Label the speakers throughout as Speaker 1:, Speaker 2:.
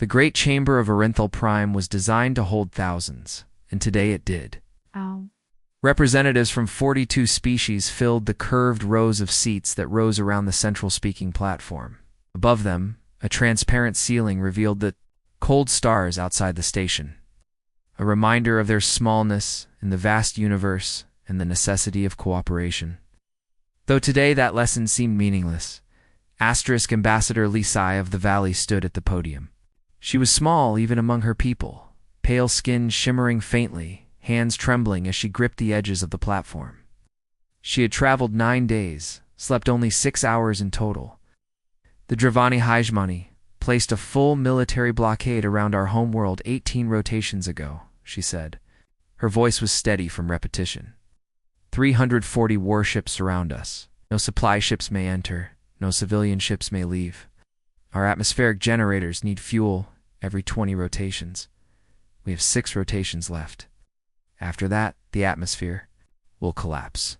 Speaker 1: The great chamber of Orenthal Prime was designed to hold thousands, and today it did.
Speaker 2: Ow.
Speaker 1: Representatives from 42 species filled the curved rows of seats that rose around the central speaking platform. Above them, a transparent ceiling revealed the cold stars outside the station, a reminder of their smallness in the vast universe and the necessity of cooperation. Though today that lesson seemed meaningless, Ambassador Lisai of the Valley stood at the podium. She was small even among her people, pale skin shimmering faintly, hands trembling as she gripped the edges of the platform. She had traveled 9 days, slept only 6 hours in total. The Dravani Hajmani placed a full military blockade around our homeworld 18 rotations ago, she said. Her voice was steady from repetition. 340 warships surround us. No supply ships may enter, no civilian ships may leave. Our atmospheric generators need fuel every 20 rotations. We have 6 rotations left. After that, the atmosphere will collapse.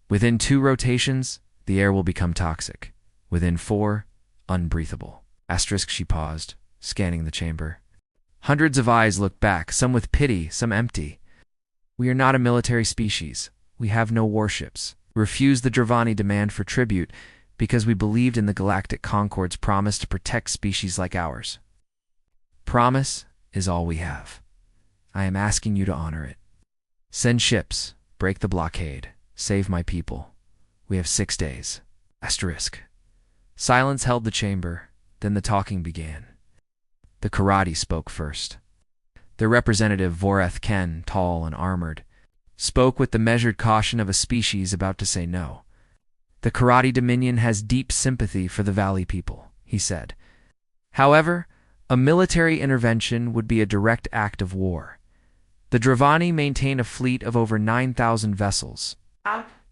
Speaker 1: Within 2 rotations, the air will become toxic. Within 4, unbreathable. She paused, scanning the chamber. Hundreds of eyes looked back, some with pity, some empty. We are not a military species. We have no warships. We refused the Dravani demand for tribute because we believed in the Galactic Concord's promise to protect species like ours. Promise is all we have. I am asking you to honor it. Send ships, break the blockade, save my people. We have 6 days. Silence held the chamber, then the talking began. The Karate spoke first. Their representative, Voreth Ken, tall and armored, spoke with the measured caution of a species about to say no. The Karate Dominion has deep sympathy for the Valley people, he said. However, a military intervention would be a direct act of war. The Dravani maintain a fleet of over 9,000 vessels.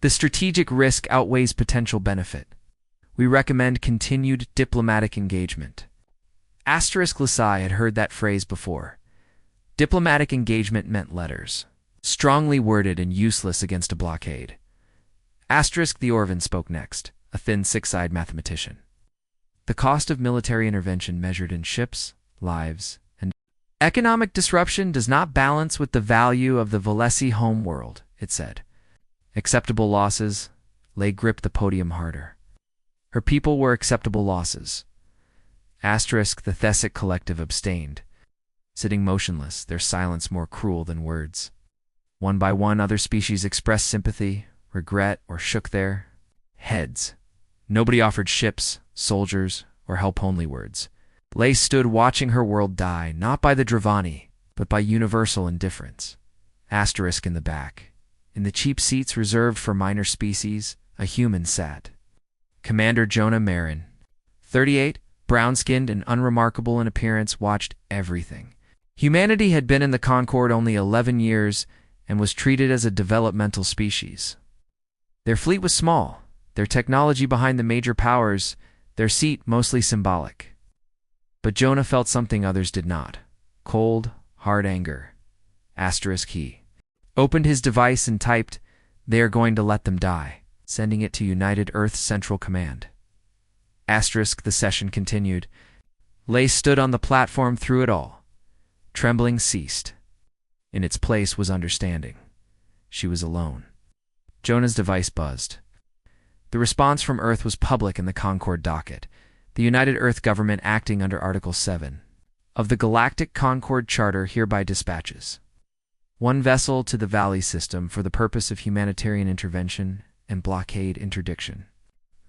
Speaker 1: The strategic risk outweighs potential benefit. We recommend continued diplomatic engagement. Lisai had heard that phrase before. Diplomatic engagement meant letters, strongly worded and useless against a blockade. The Orvan spoke next, a thin, six-eyed mathematician. The cost of military intervention measured in ships, lives, and economic disruption does not balance with the value of the Valesi homeworld, it said. Acceptable losses. Lay gripped the podium harder. Her people were acceptable losses. The Thessic collective abstained, sitting motionless, their silence more cruel than words. One by one, other species expressed sympathy, regret, or shook their heads. Nobody offered ships, soldiers, or help-only words. Lay stood watching her world die, not by the Dravani, but by universal indifference. In the back. In the cheap seats reserved for minor species, a human sat. Commander Jonah Marin, 38, brown-skinned and unremarkable in appearance, watched everything. Humanity had been in the Concorde only 11 years and was treated as a developmental species. Their fleet was small, their technology behind the major powers, their seat mostly symbolic. But Jonah felt something others did not. Cold, hard anger. He opened his device and typed, "They are going to let them die," sending it to United Earth Central Command. The session continued. Lay stood on the platform through it all. Trembling ceased. In its place was understanding. She was alone. Jonah's device buzzed. The response from Earth was public in the Concorde docket. The United Earth government, acting under Article 7 of the Galactic Concorde Charter, hereby dispatches 1 vessel to the Valley system for the purpose of humanitarian intervention and blockade interdiction.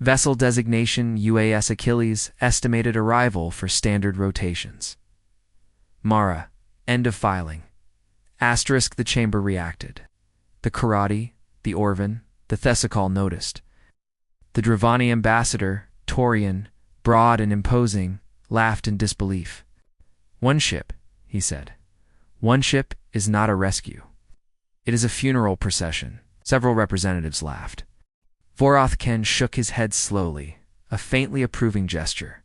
Speaker 1: Vessel designation UAS Achilles, estimated arrival for standard rotations. Mara, end of filing. The chamber reacted. The Karate, the Orvan, the Thessalon noticed. The Dravani ambassador, Torian, broad and imposing, laughed in disbelief. "1 ship," he said. "1 ship is not a rescue. It is a funeral procession." Several representatives laughed. Voreth Ken shook his head slowly, a faintly approving gesture.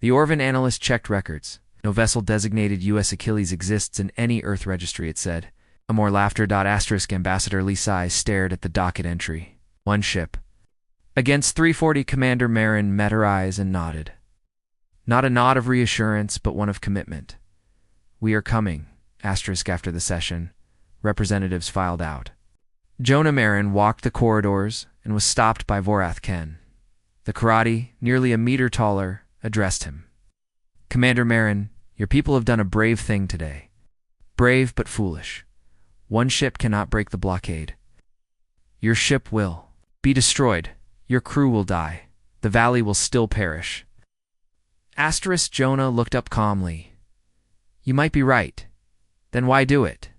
Speaker 1: The Orvan analyst checked records. No vessel designated U.S. Achilles exists in any Earth registry, it said. More laughter. Ambassador Lisai stared at the docket entry. 1 ship. Against 340, Commander Marin met her eyes and nodded. Not a nod of reassurance, but one of commitment. "We are coming," asterisk after the session. Representatives filed out. Jonah Marin walked the corridors and was stopped by Vorath Ken. The karate, nearly a meter taller, addressed him. "Commander Marin, your people have done a brave thing today. Brave but foolish. One ship cannot break the blockade. Your ship will be destroyed. Your crew will die. The valley will still perish." Asterisk Jonah looked up calmly. "You might be right. Then why do it?"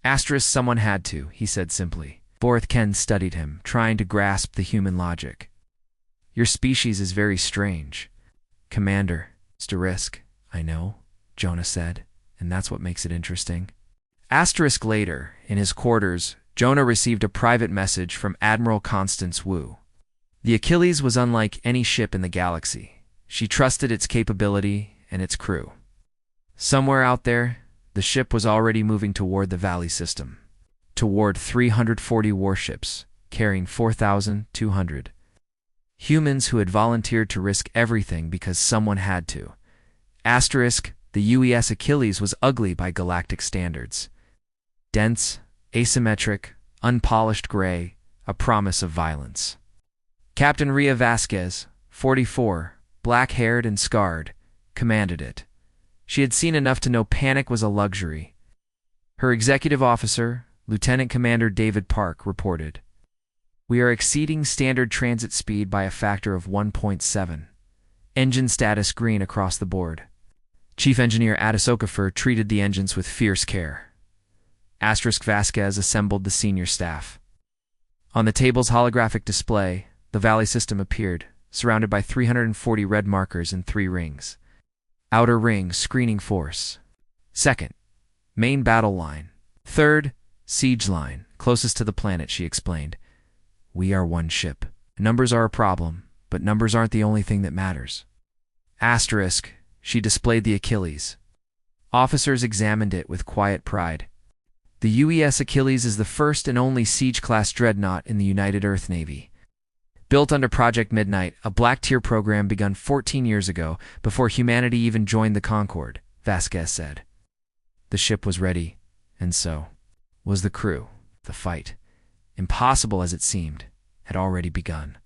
Speaker 1: Asterisk someone had to, he said simply. Vorath Ken studied him, trying to grasp the human logic. "Your species is very strange." "Commander, asterisk, I know," Jonah said, "and that's what makes it interesting." Asterisk later, in his quarters, Jonah received a private message from Admiral Constance Wu. The Achilles was unlike any ship in the galaxy. She trusted its capability and its crew. Somewhere out there, the ship was already moving toward the Valley system, toward 340 warships, carrying 4,200 humans who had volunteered to risk everything because someone had to. Asterisk, the UES Achilles was ugly by galactic standards. Dense, asymmetric, unpolished gray, a promise of violence. Captain Ria Vasquez, 44, black-haired and scarred, commanded it. She had seen enough to know panic was a luxury. Her executive officer, Lieutenant Commander David Park, reported, "We are exceeding standard transit speed by a factor of 1.7. Engine status green across the board." Chief Engineer Addis Okafor treated the engines with fierce care. Asterisk Vasquez assembled the senior staff. On the table's holographic display, the Valley system appeared, surrounded by 340 red markers in 3 rings. Outer ring, screening force. Second, main battle line. Third, siege line, closest to the planet, she explained. "We are one ship. Numbers are a problem, but numbers aren't the only thing that matters." Asterisk, she displayed the Achilles. Officers examined it with quiet pride. The UES Achilles is the first and only siege-class dreadnought in the United Earth Navy. Built under Project Midnight, a Black Tier program begun 14 years ago, before humanity even joined the Concorde, Vasquez said. The ship was ready, and so was the crew. The fight, impossible as it seemed, had already begun.